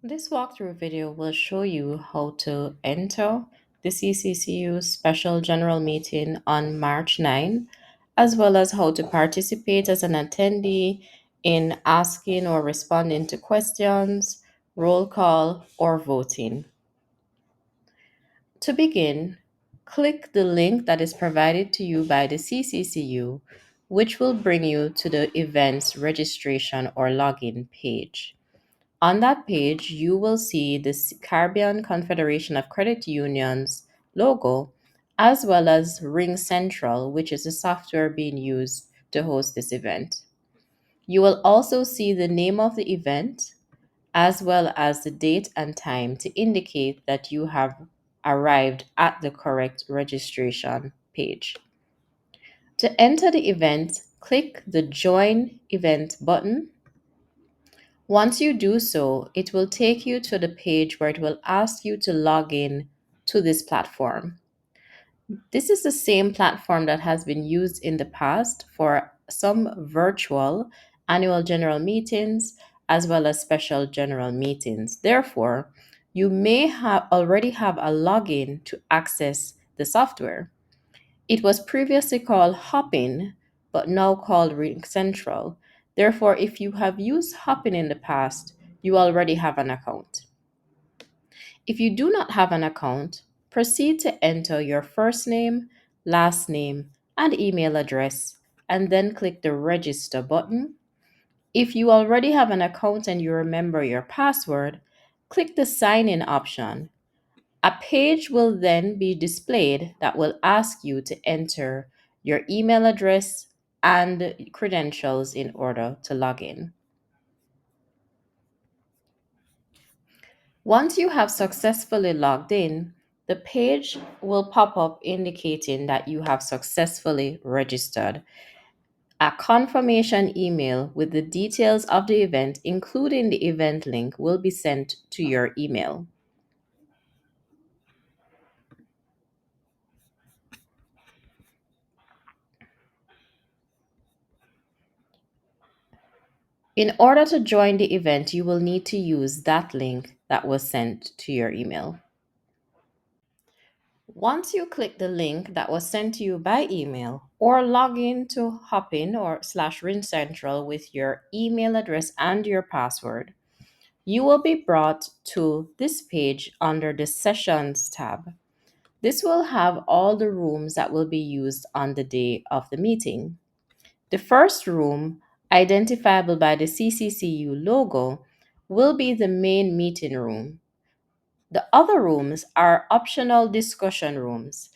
This walkthrough video will show you how to enter the CCCU Special General Meeting on March 9, as well as how to participate as an attendee in asking or responding to questions, roll call, or voting. To begin, click the link that is provided to you by the CCCU, which will bring you to the event's registration or login page. On that page, you will see the Caribbean Confederation of Credit Unions logo, as well as Ring Central, which is the software being used to host this event. You will also see the name of the event, as well as the date and time to indicate that you have arrived at the correct registration page. To enter the event, click the Join Event button. Once you do so, it will take you to the page where it will ask you to log in to this platform. This is the same platform that has been used in the past for some virtual annual general meetings as well as special general meetings. Therefore, you may have already have a login to access the software. It was previously called Hopin, but now called Ring Central. Therefore, if you have used Hopin in the past, you already have an account. If you do not have an account, proceed to enter your first name, last name, and email address, and then click the Register button. If you already have an account and you remember your password, click the Sign In option. A page will then be displayed that will ask you to enter your email address and credentials in order to log in. Once you have successfully logged in, the page will pop up indicating that you have successfully registered. A confirmation email with the details of the event, including the event link, will be sent to your email. In order to join the event, you will need to use that link that was sent to your email. Once you click the link that was sent to you by email or log in to Hopin or slash Rin Central with your email address and your password, you will be brought to this page under the Sessions tab. This will have all the rooms that will be used on the day of the meeting. The first room, identifiable by the CCCU logo, will be the main meeting room. The other rooms are optional discussion rooms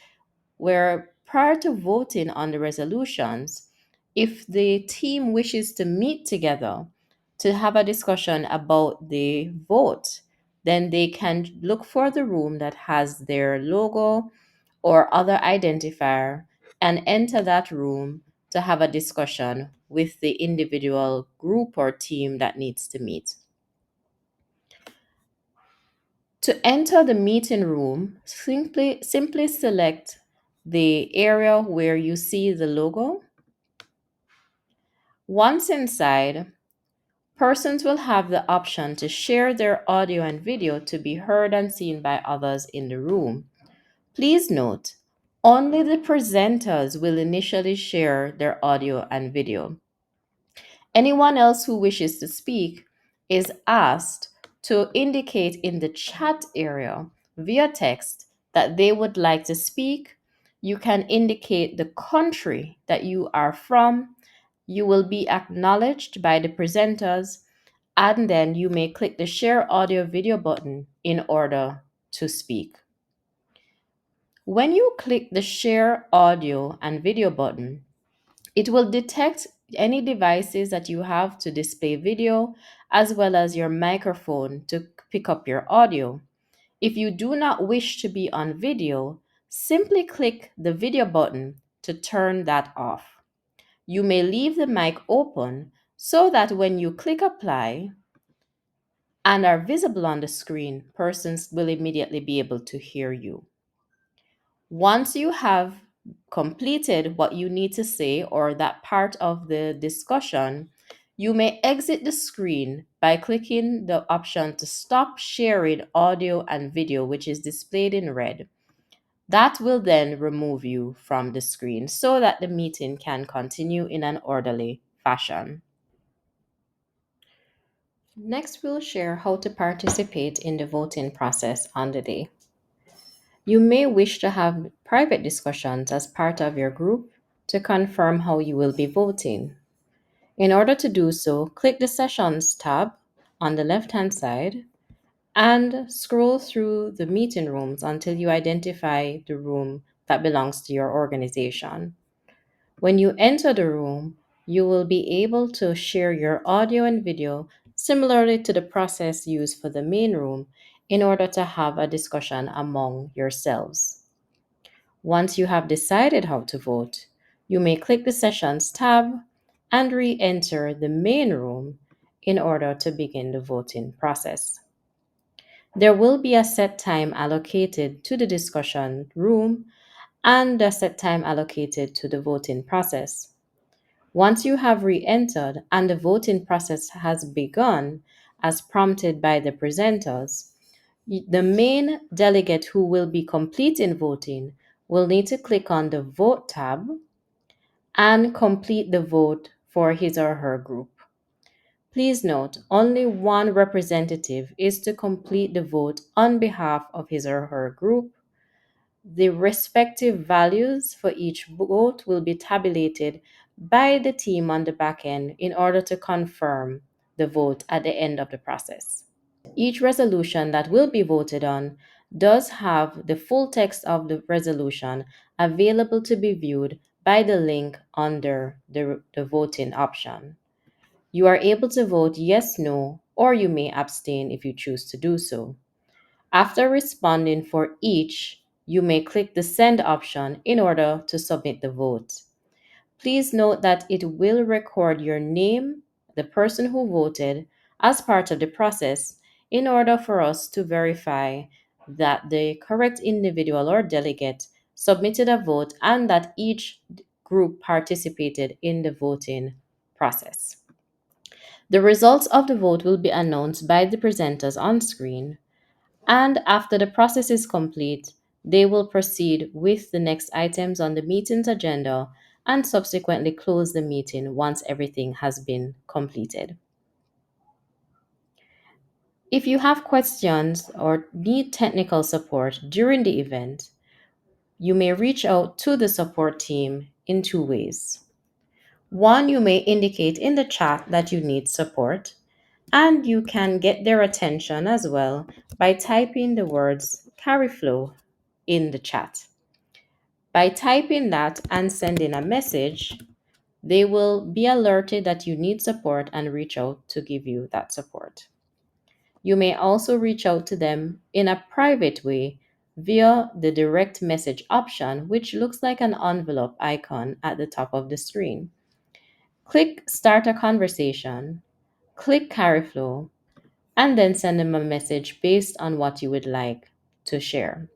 where prior to voting on the resolutions, if the team wishes to meet together to have a discussion about the vote, then they can look for the room that has their logo or other identifier and enter that room to have a discussion with the individual group or team that needs to meet. To enter the meeting room, simply select the area where you see the logo. Once inside, persons will have the option to share their audio and video to be heard and seen by others in the room. Please note, only the presenters will initially share their audio and video. Anyone else who wishes to speak is asked to indicate in the chat area via text that they would like to speak. You can indicate the country that you are from. You will be acknowledged by the presenters, and then you may click the share audio video button in order to speak. When you click the share audio and video button, it will detect any devices that you have to display video as well as your microphone to pick up your audio. If you do not wish to be on video, simply click the video button to turn that off. You may leave the mic open so that when you click apply and are visible on the screen, persons will immediately be able to hear you. Once you have completed what you need to say or that part of the discussion, You may exit the screen by clicking the option to stop sharing audio and video, which is displayed in red. That will then remove you from the screen so that the meeting can continue in an orderly fashion. Next, we'll share how to participate in the voting process on the day. You may wish to have private discussions as part of your group to confirm how you will be voting. In order to do so, click the Sessions tab on the left-hand side and scroll through the meeting rooms until you identify the room that belongs to your organization. When you enter the room, you will be able to share your audio and video similarly to the process used for the main room in order to have a discussion among yourselves. Once you have decided how to vote, you may click the Sessions tab and re enter the main room in order to begin the voting process. There will be a set time allocated to the discussion room and a set time allocated to the voting process. Once you have re entered and the voting process has begun, as prompted by the presenters, the main delegate who will be completing voting will need to click on the Vote tab and complete the vote for his or her group. Please note, only one representative is to complete the vote on behalf of his or her group. The respective values for each vote will be tabulated by the team on the back end in order to confirm the vote at the end of the process. Each resolution that will be voted on does have the full text of the resolution available to be viewed by the link under the voting option. You are able to vote yes, no, or you may abstain if you choose to do so. After responding for each, you may click the send option in order to submit the vote. Please note that it will record your name, the person who voted, as part of the process in order for us to verify that the correct individual or delegate submitted a vote and that each group participated in the voting process. The results of the vote will be announced by the presenters on screen, and after the process is complete, they will proceed with the next items on the meeting's agenda and subsequently close the meeting once everything has been completed. If you have questions or need technical support during the event, you may reach out to the support team in two ways. One, you may indicate in the chat that you need support, and you can get their attention as well by typing the words Cari-flo in the chat. By typing that and sending a message, they will be alerted that you need support and reach out to give you that support. You may also reach out to them in a private way via the direct message option, which looks like an envelope icon at the top of the screen. Click Start a Conversation, click Cari-flo, and then send them a message based on what you would like to share.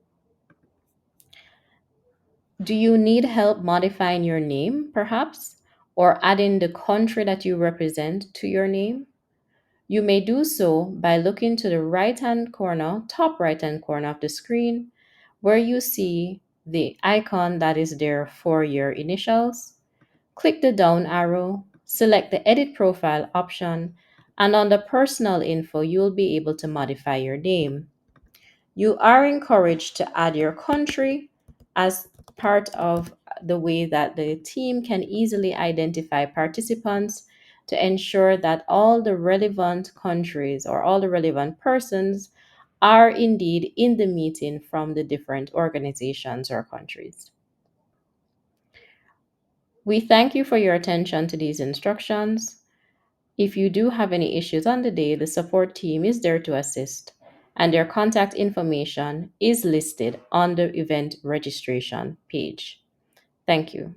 Do you need help modifying your name, perhaps, or adding the country that you represent to your name? You may do so by looking to the right-hand corner, top right-hand corner of the screen, where you see the icon that is there for your initials. Click the down arrow, select the Edit Profile option, and under Personal Info, you'll be able to modify your name. You are encouraged to add your country as part of the way that the team can easily identify participants to ensure that all the relevant countries or all the relevant persons are indeed in the meeting from the different organizations or countries. We thank you for your attention to these instructions. If you do have any issues on the day, the support team is there to assist, and their contact information is listed on the event registration page. Thank you.